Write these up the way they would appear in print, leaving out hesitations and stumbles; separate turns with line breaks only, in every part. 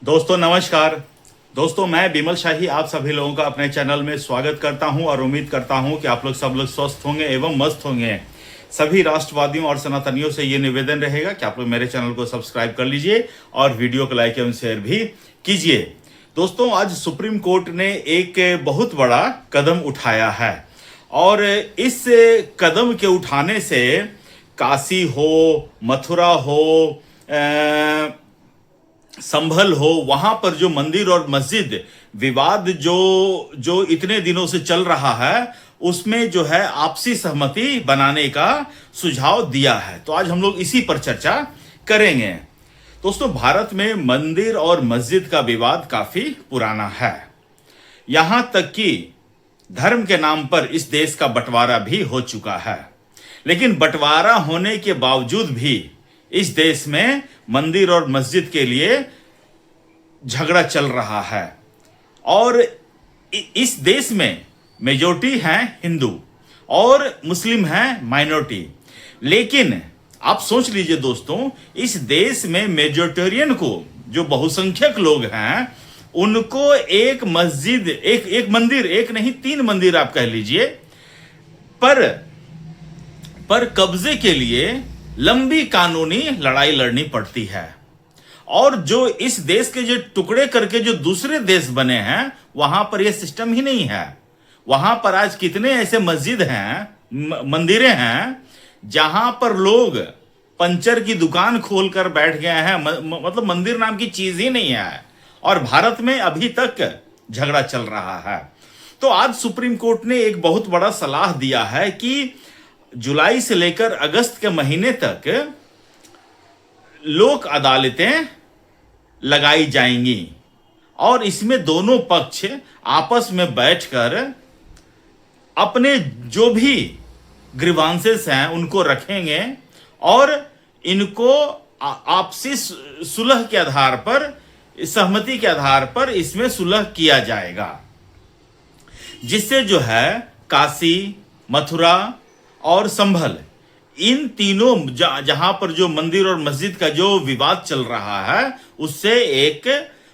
दोस्तों नमस्कार। दोस्तों मैं बिमल शाही आप सभी लोगों का अपने चैनल में स्वागत करता हूं और उम्मीद करता हूं कि आप लोग सब लोग स्वस्थ होंगे एवं मस्त होंगे। सभी राष्ट्रवादियों और सनातनियों से ये निवेदन रहेगा कि आप लोग मेरे चैनल को सब्सक्राइब कर लीजिए और वीडियो को लाइक एवं शेयर भी कीजिए। दोस्तों आज सुप्रीम कोर्ट ने एक बहुत बड़ा कदम उठाया है और इस कदम के उठाने से काशी हो, मथुरा हो, संभल हो, वहां पर जो मंदिर और मस्जिद विवाद जो इतने दिनों से चल रहा है उसमें जो है आपसी सहमति बनाने का सुझाव दिया है। तो आज हम लोग इसी पर चर्चा करेंगे। दोस्तों भारत में मंदिर और मस्जिद का विवाद काफी पुराना है। यहां तक कि धर्म के नाम पर इस देश का बंटवारा भी हो चुका है, लेकिन बंटवारा होने के बावजूद भी इस देश में मंदिर और मस्जिद के लिए झगड़ा चल रहा है। और इस देश में मेजॉरिटी हैं हिंदू और मुस्लिम हैं माइनॉरिटी। लेकिन आप सोच लीजिए दोस्तों, इस देश में मेजॉरिटेरियन को, जो बहुसंख्यक लोग हैं, उनको एक मस्जिद, एक मंदिर, एक नहीं 3 मंदिर आप कह लीजिए, पर कब्जे के लिए लंबी कानूनी लड़ाई लड़नी पड़ती है। और जो इस देश के जो टुकड़े करके जो दूसरे देश बने हैं वहां पर यह सिस्टम ही नहीं है। वहां पर आज कितने ऐसे मस्जिद हैं, मंदिरें हैं जहां पर लोग पंचर की दुकान खोलकर बैठ गए हैं, मतलब मंदिर नाम की चीज ही नहीं है, और भारत में अभी तक झगड़ा चल रहा है। तो आज सुप्रीम कोर्ट ने एक बहुत बड़ा सलाह दिया है कि जुलाई से लेकर अगस्त के महीने तक लोक अदालतें लगाई जाएंगी और इसमें दोनों पक्ष आपस में बैठकर अपने जो भी ग्रीवांसेस हैं उनको रखेंगे और इनको आपसी सुलह के आधार पर, सहमति के आधार पर इसमें सुलह किया जाएगा, जिससे जो है काशी, मथुरा और संभल, इन तीनों जहां पर जो मंदिर और मस्जिद का जो विवाद चल रहा है उससे एक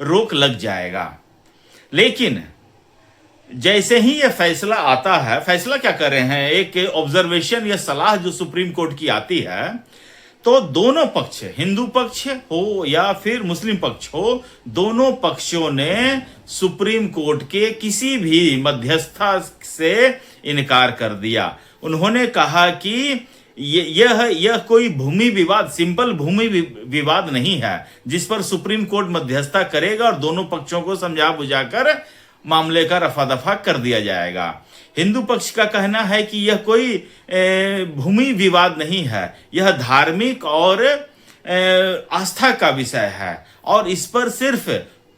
रोक लग जाएगा। लेकिन जैसे ही यह फैसला आता है, फैसला क्या कर रहे हैं, एक ऑब्जर्वेशन या सलाह जो सुप्रीम कोर्ट की आती है, तो दोनों पक्ष, हिंदू पक्ष हो या फिर मुस्लिम पक्ष हो, दोनों पक्षों ने सुप्रीम कोर्ट के किसी भी मध्यस्थता से इनकार कर दिया। उन्होंने कहा कि यह कोई भूमि विवाद, सिंपल भूमि विवाद नहीं है जिस पर सुप्रीम कोर्ट मध्यस्थता करेगा और दोनों पक्षों को समझा बुझाकर मामले का रफा दफा कर दिया जाएगा। हिंदू पक्ष का कहना है कि यह कोई भूमि विवाद नहीं है, यह धार्मिक और आस्था का विषय है और इस पर सिर्फ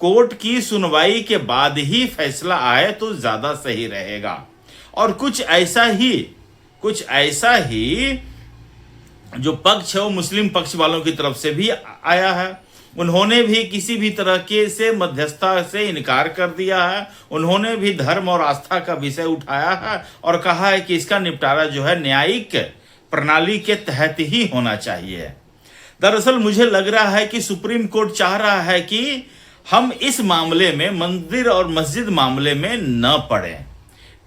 कोर्ट की सुनवाई के बाद ही फैसला आए तो ज्यादा सही रहेगा। और कुछ ऐसा ही जो पक्ष है वो मुस्लिम पक्ष वालों की तरफ से भी आया है। उन्होंने भी किसी भी तरह के से मध्यस्थता से इनकार कर दिया है। उन्होंने भी धर्म और आस्था का विषय उठाया है और कहा है कि इसका निपटारा जो है न्यायिक प्रणाली के तहत ही होना चाहिए। दरअसल मुझे लग रहा है कि सुप्रीम कोर्ट चाह रहा है कि हम इस मामले में, मंदिर और मस्जिद मामले में न पड़े।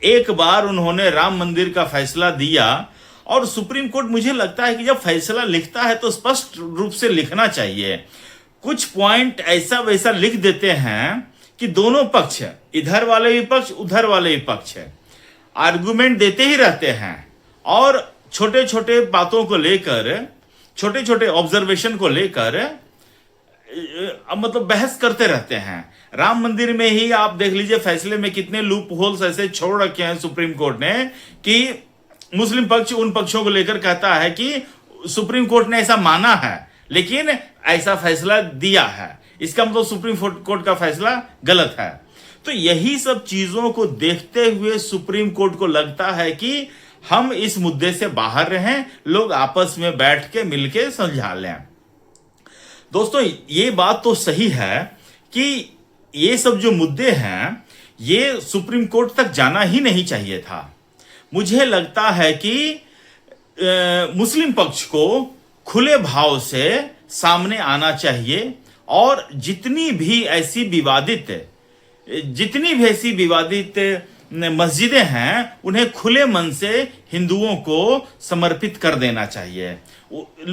एक बार उन्होंने राम मंदिर का फैसला दिया और सुप्रीम कोर्ट, मुझे लगता है कि जब फैसला लिखता है तो स्पष्ट रूप से लिखना चाहिए। कुछ पॉइंट ऐसा वैसा लिख देते हैं कि दोनों पक्ष, इधर वाले भी पक्ष उधर वाले भी पक्ष, आर्गुमेंट देते ही रहते हैं और छोटे छोटे बातों को लेकर, छोटे छोटे ऑब्जर्वेशन को लेकर मतलब बहस करते रहते हैं। राम मंदिर में ही आप देख लीजिए, फैसले में कितने लूप होल्स ऐसे छोड़ रखे हैं सुप्रीम कोर्ट ने कि मुस्लिम पक्ष उन पक्षों को लेकर कहता है कि सुप्रीम कोर्ट ने ऐसा माना है लेकिन ऐसा फैसला दिया है, इसका मतलब सुप्रीम कोर्ट का फैसला गलत है। तो यही सब चीजों को देखते हुए सुप्रीम कोर्ट को लगता है कि हम इस मुद्दे से बाहर रहें, लोग आपस में बैठ के मिलके सुलझा लें। दोस्तों ये बात तो सही है कि ये सब जो मुद्दे हैं ये सुप्रीम कोर्ट तक जाना ही नहीं चाहिए था। मुझे लगता है कि मुस्लिम पक्ष को खुले भाव से सामने आना चाहिए और जितनी भी ऐसी विवादित मस्जिदें हैं उन्हें खुले मन से हिंदुओं को समर्पित कर देना चाहिए।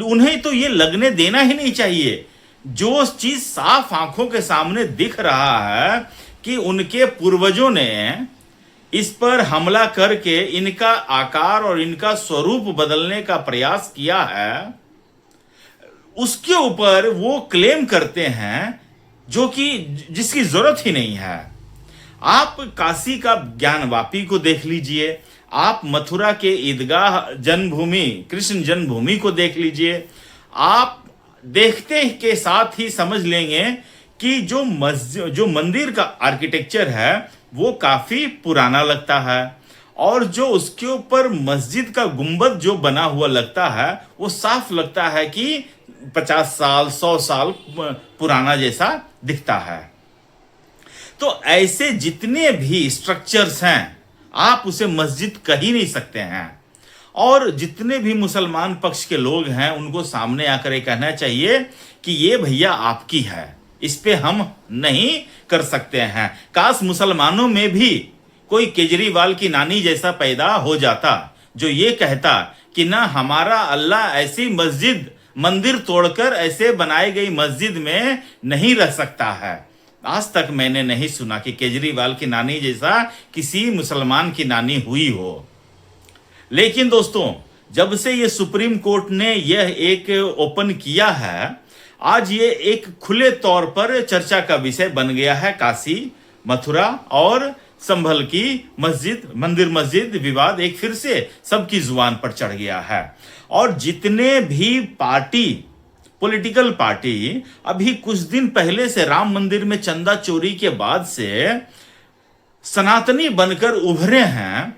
उन्हें तो ये लगने देना ही नहीं चाहिए। जो चीज साफ आंखों के सामने दिख रहा है कि उनके पूर्वजों ने इस पर हमला करके इनका आकार और इनका स्वरूप बदलने का प्रयास किया है, उसके ऊपर वो क्लेम करते हैं जो कि जिसकी जरूरत ही नहीं है। आप काशी का ज्ञानवापी को देख लीजिए, आप मथुरा के ईदगाह जन्मभूमि कृष्ण जन्मभूमि को देख लीजिए। आप देखते के साथ ही समझ लेंगे कि जो मंदिर का आर्किटेक्चर है वो काफी पुराना लगता है, और जो उसके ऊपर मस्जिद का गुंबद जो बना हुआ लगता है वो साफ लगता है कि 50 साल 100 साल पुराना जैसा दिखता है। तो ऐसे जितने भी स्ट्रक्चर्स हैं आप उसे मस्जिद कह ही नहीं सकते हैं। और जितने भी मुसलमान पक्ष के लोग हैं उनको सामने आकर ये कहना चाहिए कि ये भैया आपकी है, इस पे हम नहीं कर सकते हैं। काश मुसलमानों में भी कोई केजरीवाल की नानी जैसा पैदा हो जाता जो ये कहता कि ना हमारा अल्लाह ऐसी मंदिर तोड़कर ऐसे बनाई गई मस्जिद में नहीं रह सकता है। आज तक मैंने नहीं सुना कि केजरीवाल की नानी जैसा किसी मुसलमान की नानी हुई हो। लेकिन दोस्तों, जब से ये सुप्रीम कोर्ट ने यह एक ओपन किया है, आज ये एक खुले तौर पर चर्चा का विषय बन गया है। काशी, मथुरा और संभल की मंदिर मस्जिद विवाद एक फिर से सबकी जुबान पर चढ़ गया है। और जितने भी पॉलिटिकल पार्टी अभी कुछ दिन पहले से राम मंदिर में चंदा चोरी के बाद से सनातनी बनकर उभरे हैं,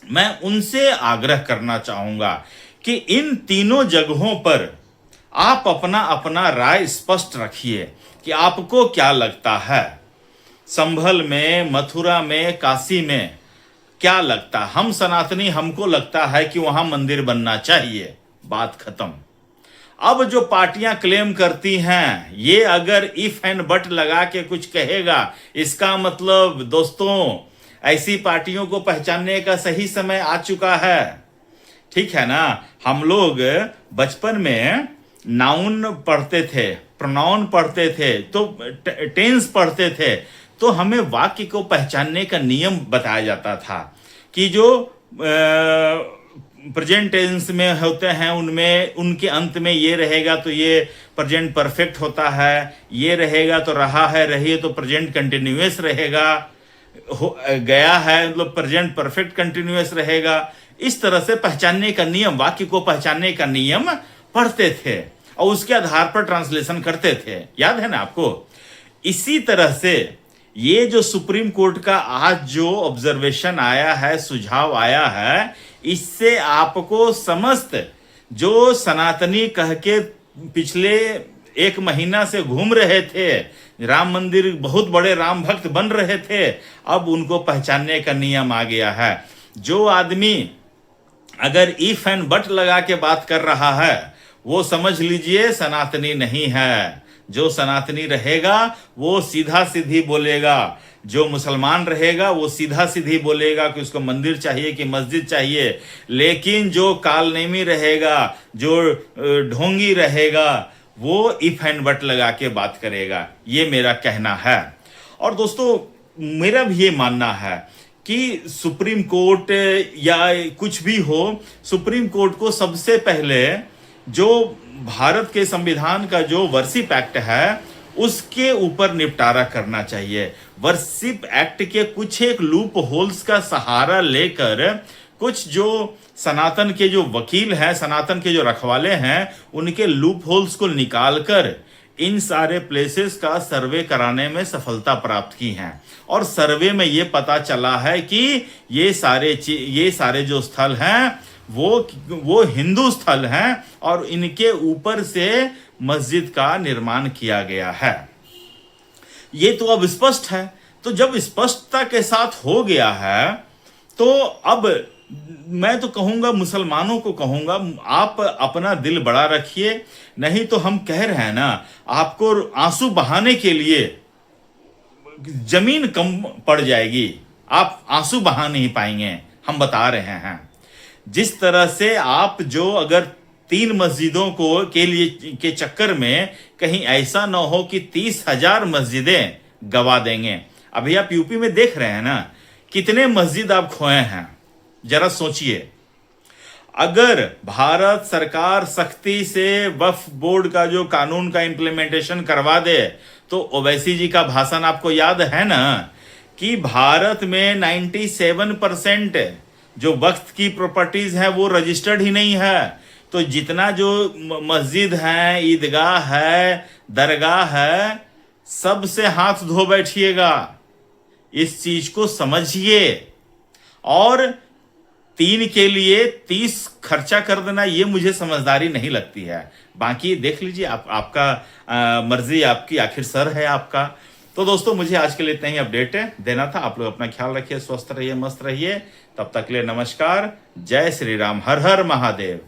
मैं उनसे आग्रह करना चाहूंगा कि इन तीनों जगहों पर आप अपना अपना राय स्पष्ट रखिए कि आपको क्या लगता है। संभल में, मथुरा में, काशी में क्या लगता? हम सनातनी, हमको लगता है कि वहां मंदिर बनना चाहिए, बात खत्म। अब जो पार्टियां क्लेम करती हैं, ये अगर इफ एंड बट लगा के कुछ कहेगा, इसका मतलब दोस्तों ऐसी पार्टियों को पहचानने का सही समय आ चुका है। ठीक है ना? हम लोग बचपन में नाउन पढ़ते थे, प्रोनाउन पढ़ते थे, तो टेंस पढ़ते थे, तो हमें वाक्य को पहचानने का नियम बताया जाता था कि जो प्रेजेंट टेंस में होते हैं उनमें उनके अंत में ये रहेगा तो ये प्रेजेंट परफेक्ट होता है, ये रहेगा तो रहा है, रही है तो प्रेजेंट कंटिन्यूअस रहेगा, गया है मतलब प्रेजेंट परफेक्ट कंटिन्यूअस रहेगा। इस तरह से पहचानने का नियम, वाक्य को पहचानने का नियम पढ़ते थे और उसके आधार पर ट्रांसलेशन करते थे। याद है ना आपको? इसी तरह से ये जो सुप्रीम कोर्ट का आज जो ऑब्जर्वेशन आया है, सुझाव आया है, इससे आपको समस्त जो सनातनी कह के पिछले 1 महीना से घूम रहे थे, राम मंदिर बहुत बड़े राम भक्त बन रहे थे, अब उनको पहचानने का नियम आ गया है। जो आदमी अगर इफ एंड बट लगा के बात कर रहा है वो समझ लीजिए सनातनी नहीं है। जो सनातनी रहेगा वो सीधा सीधी बोलेगा, जो मुसलमान रहेगा वो सीधा सीधी बोलेगा कि उसको मंदिर चाहिए कि मस्जिद चाहिए। लेकिन जो कालनेमी रहेगा, जो ढोंगी रहेगा, वो इफ एंड बट लगा के बात करेगा। ये मेरा कहना है। और दोस्तों, मेरा भी ये मानना है कि सुप्रीम कोर्ट या कुछ भी हो, सुप्रीम कोर्ट को सबसे पहले जो भारत के संविधान का जो वर्शिप एक्ट है उसके ऊपर निपटारा करना चाहिए। वर्शिप एक्ट के कुछ एक लूप होल्स का सहारा लेकर कुछ जो सनातन के जो वकील हैं, सनातन के जो रखवाले हैं, उनके लूप होल्स को निकालकर इन सारे प्लेसेस का सर्वे कराने में सफलता प्राप्त की है। और सर्वे में ये पता चला है कि ये सारे जो स्थल हैं वो हिंदू स्थल हैं और इनके ऊपर से मस्जिद का निर्माण किया गया है। ये तो अब स्पष्ट है। तो जब स्पष्टता के साथ हो गया है तो अब मैं तो कहूंगा, मुसलमानों को कहूंगा, आप अपना दिल बड़ा रखिए। नहीं तो हम कह रहे हैं ना, आपको आंसू बहाने के लिए जमीन कम पड़ जाएगी, आप आंसू बहा नहीं पाएंगे। हम बता रहे हैं जिस तरह से आप जो अगर 3 मस्जिदों को के लिए के चक्कर में कहीं ऐसा ना हो कि 30,000 मस्जिदें गवा देंगे। अभी आप यूपी में देख रहे हैं ना, कितने मस्जिद आप खोए हैं, जरा सोचिए। अगर भारत सरकार सख्ती से वक्फ बोर्ड का जो कानून का इंप्लीमेंटेशन करवा दे, तो ओवैसी जी का भाषण आपको याद है ना, कि भारत में 97% जो वक्फ की प्रॉपर्टीज हैं वो रजिस्टर्ड ही नहीं है। तो जितना जो मस्जिद है, ईदगाह है, दरगाह है, सबसे हाथ धो बैठिएगा। इस चीज को समझिए। और 3 के लिए 30 खर्चा कर देना, ये मुझे समझदारी नहीं लगती है। बाकी देख लीजिए, आपका मर्जी, आपकी, आखिर सर है आपका। तो दोस्तों, मुझे आज के लिए इतना ही अपडेट देना था। आप लोग अपना ख्याल रखिए, स्वस्थ रहिए, मस्त रहिए। तब तक के लिए नमस्कार, जय श्री राम, हर हर महादेव।